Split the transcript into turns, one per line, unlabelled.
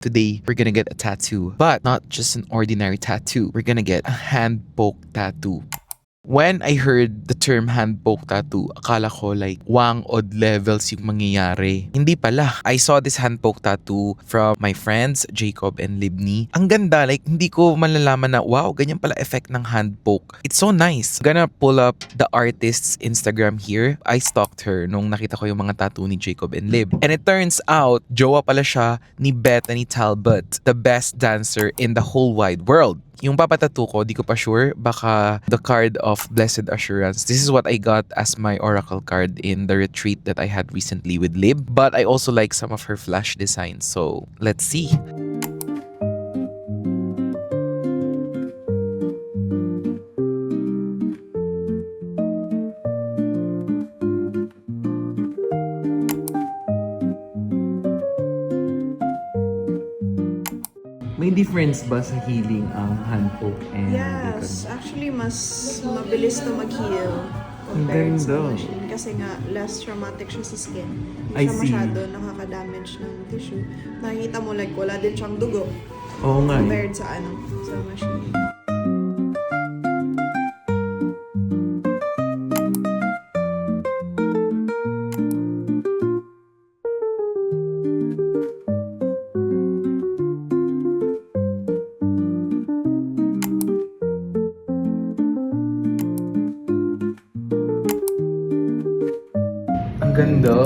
Today, we're gonna get a tattoo, but not just an ordinary tattoo. We're gonna get a hand poke tattoo. When I heard the term hand poke tattoo, akala ko like wang odd levels yung mangyayari. Hindi pala. I saw this hand poke tattoo from my friends, Jacob and Libni. Ang ganda, like hindi ko malalaman na wow, ganyan pala effect ng hand poke. It's so nice. I'm gonna pull up the artist's Instagram here. I stalked her nung nakita ko yung mga tattoo ni Jacob and Lib. And it turns out, jowa pala siya ni Bethany Talbot, the best dancer in the whole wide world. Yung papatato ko, di ko pa sure. Baka the card of Blessed Assurance. This is what I got as my oracle card in the retreat that I had recently with Lib. But I also like some of her flash designs. So, let's see. May difference ba sa healing ang hand poke and
Yes, actually mas mabilis to mag-heal
Ang
compared sa
ganda.
machine. Kasi nga, less traumatic siya sa skin.
I
Hindi siya
see.
masyado nakaka-damage ng tissue. Nakikita mo like wala din siyang dugo
Oo nga eh.
compared sa sa machine.
Ang ganda.